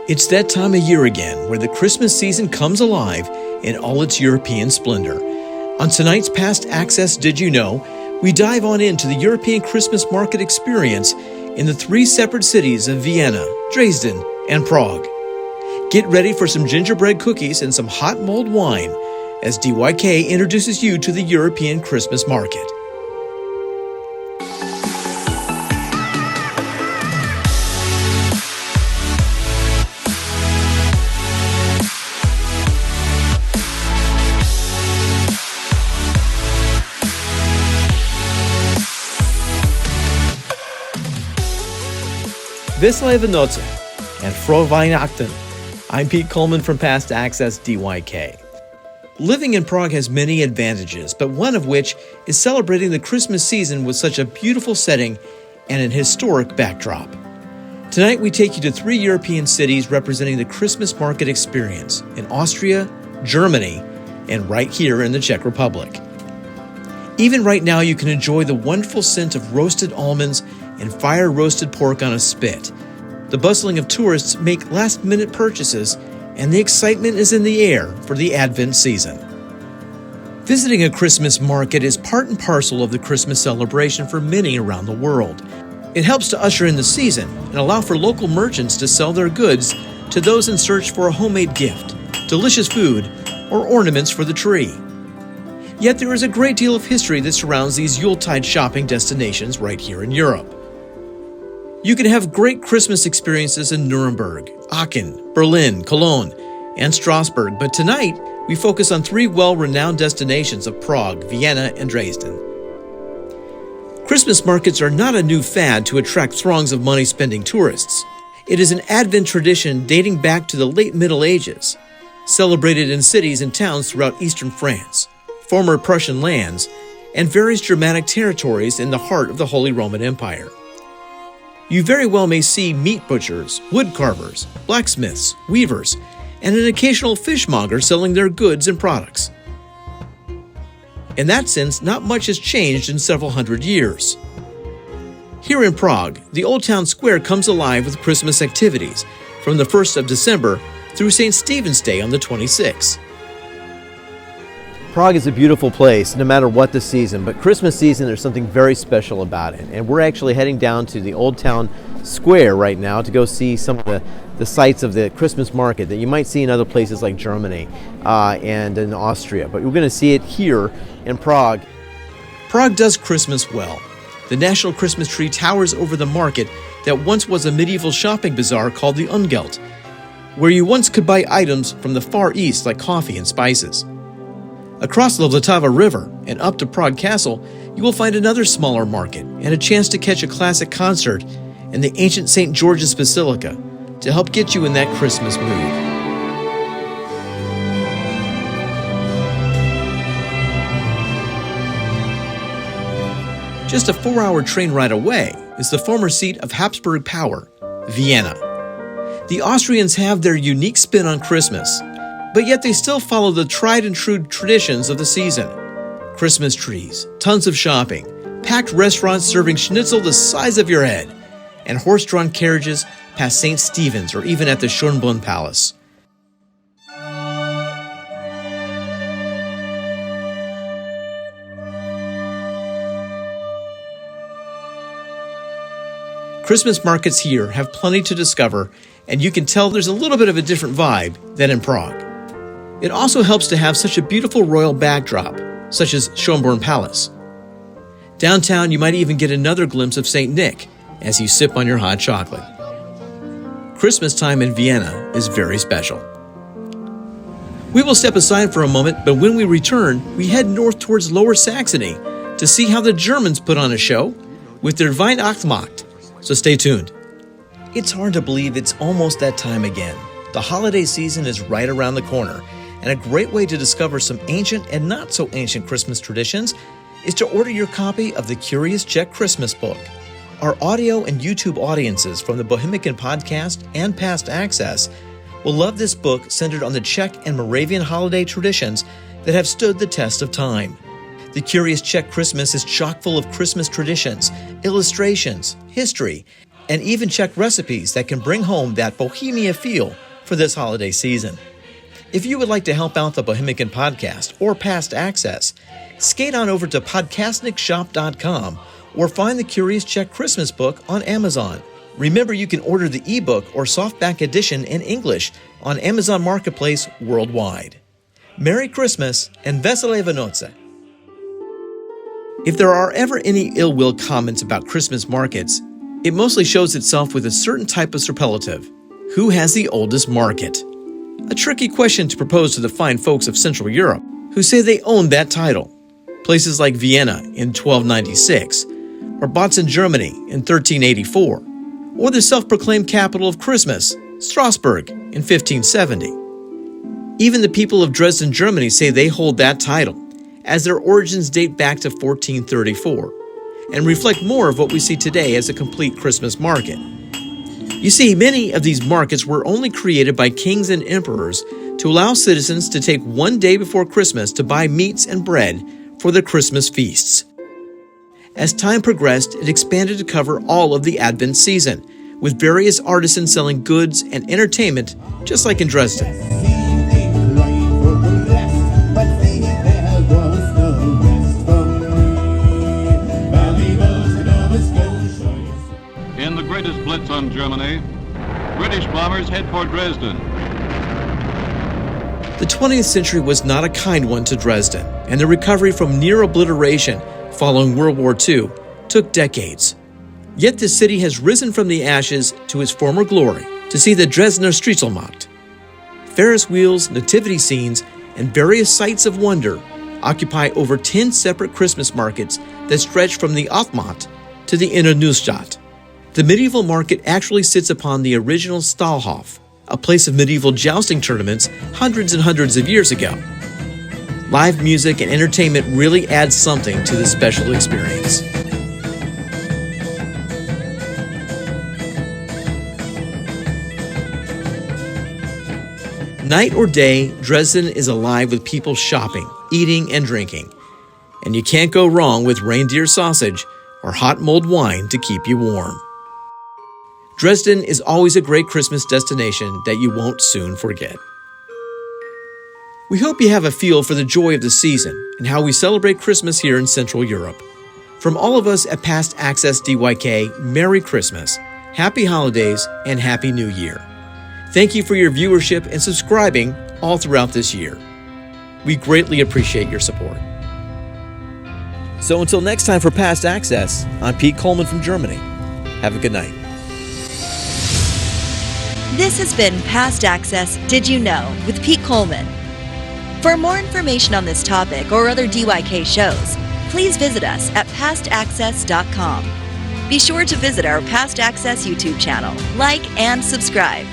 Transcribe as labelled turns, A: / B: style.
A: It's that time of year again where the Christmas season comes alive in all its European splendor. On tonight's Past Access Did You Know, we dive on into the European Christmas market experience in the three separate cities of Vienna, Dresden, and Prague. Get ready for some gingerbread cookies and some hot mulled wine as DYK introduces you to the European Christmas market. Veselé Vánoce and Frohe Weihnachten. I'm Pete Coleman from Past Access DYK. Living in Prague has many advantages, but one of which is celebrating the Christmas season with such a beautiful setting and an historic backdrop. Tonight we take you to three European cities representing the Christmas market experience in Austria, Germany, and right here in the Czech Republic. Even right now you can enjoy the wonderful scent of roasted almonds and fire-roasted pork on a spit. The bustling of tourists make last-minute purchases, and the excitement is in the air for the Advent season. Visiting a Christmas market is part and parcel of the Christmas celebration for many around the world. It helps to usher in the season and allow for local merchants to sell their goods to those in search for a homemade gift, delicious food, or ornaments for the tree. Yet there is a great deal of history that surrounds these Yule Tide shopping destinations right here in Europe. You can have great Christmas experiences in Nuremberg, Aachen, Berlin, Cologne, and Strasbourg, but tonight we focus on three well-renowned destinations of Prague, Vienna, and Dresden. Christmas markets are not a new fad to attract throngs of money-spending tourists. It is an Advent tradition dating back to the late Middle Ages, celebrated in cities and towns throughout eastern France, former Prussian lands, and various Germanic territories in the heart of the Holy Roman Empire. You very well may see meat butchers, wood carvers, blacksmiths, weavers, and an occasional fishmonger selling their goods and products. In that sense, not much has changed in several hundred years. Here in Prague, the Old Town Square comes alive with Christmas activities from the 1st of December through St. Stephen's Day on the 26th.
B: Prague is a beautiful place, no matter what the season, but Christmas season, there's something very special about it. And we're actually heading down to the Old Town Square right now to go see some of the sites of the Christmas market that you might see in other places like Germany and in Austria. But we're going to see it here in Prague.
A: Prague does Christmas well. The National Christmas tree towers over the market that once was a medieval shopping bazaar called the Ungelt, where you once could buy items from the Far East like coffee and spices. Across the Vltava River and up to Prague Castle, you will find another smaller market and a chance to catch a classic concert in the ancient St. George's Basilica to help get you in that Christmas mood. Just a 4-hour train ride away is the former seat of Habsburg power, Vienna. The Austrians have their unique spin on Christmas, but yet they still follow the tried and true traditions of the season. Christmas trees, tons of shopping, packed restaurants serving schnitzel the size of your head, and horse-drawn carriages past St. Stephen's or even at the Schönbrunn Palace. Christmas markets here have plenty to discover, and you can tell there's a little bit of a different vibe than in Prague. It also helps to have such a beautiful royal backdrop, such as Schönbrunn Palace. Downtown, you might even get another glimpse of St. Nick as you sip on your hot chocolate. Christmas time in Vienna is very special. We will step aside for a moment, but when we return, we head north towards Lower Saxony to see how the Germans put on a show with their Weihnachtsmarkt, so stay tuned. It's hard to believe it's almost that time again. The holiday season is right around the corner, and a great way to discover some ancient and not so ancient Christmas traditions is to order your copy of the Curious Czech Christmas book. Our audio and YouTube audiences from the Bohemican podcast and Past Access will love this book centered on the Czech and Moravian holiday traditions that have stood the test of time. The Curious Czech Christmas is chock full of Christmas traditions, illustrations, history, and even check recipes that can bring home that Bohemia feel for this holiday season. If you would like to help out the Bohemican podcast or Past Access, skate on over to podcastnikshop.com or find the Curious Czech Christmas book on Amazon. Remember, you can order the ebook or softback edition in English on Amazon Marketplace worldwide. Merry Christmas and Vesele Vanoce! If there are ever any ill will comments about Christmas markets, it mostly shows itself with a certain type of superlative. Who has the oldest market? A tricky question to propose to the fine folks of Central Europe, who say they own that title. Places like Vienna in 1296, or Bozen, Germany in 1384, or the self-proclaimed capital of Christmas, Strasbourg in 1570. Even the people of Dresden, Germany say they hold that title, as their origins date back to 1434, and reflect more of what we see today as a complete Christmas market. You see, many of these markets were only created by kings and emperors to allow citizens to take one day before Christmas to buy meats and bread for their Christmas feasts. As time progressed, it expanded to cover all of the Advent season, with various artisans selling goods and entertainment, just like in Dresden.
C: In the greatest blitz on Germany, British bombers head for Dresden.
A: The 20th century was not a kind one to Dresden, and the recovery from near obliteration following World War II took decades. Yet the city has risen from the ashes to its former glory to see the Dresdner Striezelmarkt. Ferris wheels, nativity scenes, and various sights of wonder occupy over 10 separate Christmas markets that stretch from the Aufmacht to the Inner Neustadt. The medieval market actually sits upon the original Stahlhof, a place of medieval jousting tournaments hundreds and hundreds of years ago. Live music and entertainment really add something to this special experience. Night or day, Dresden is alive with people shopping, eating, and drinking. And you can't go wrong with reindeer sausage or hot mulled wine to keep you warm. Dresden is always a great Christmas destination that you won't soon forget. We hope you have a feel for the joy of the season and how we celebrate Christmas here in Central Europe. From all of us at Past Access DYK, Merry Christmas, Happy Holidays, and Happy New Year. Thank you for your viewership and subscribing all throughout this year. We greatly appreciate your support. So until next time for Past Access, I'm Pete Coleman from Germany. Have a good night.
D: This has been Past Access Did You Know with Pete Coleman. For more information on this topic or other DYK shows, please visit us at pastaccess.com. Be sure to visit our Past Access YouTube channel, like and subscribe.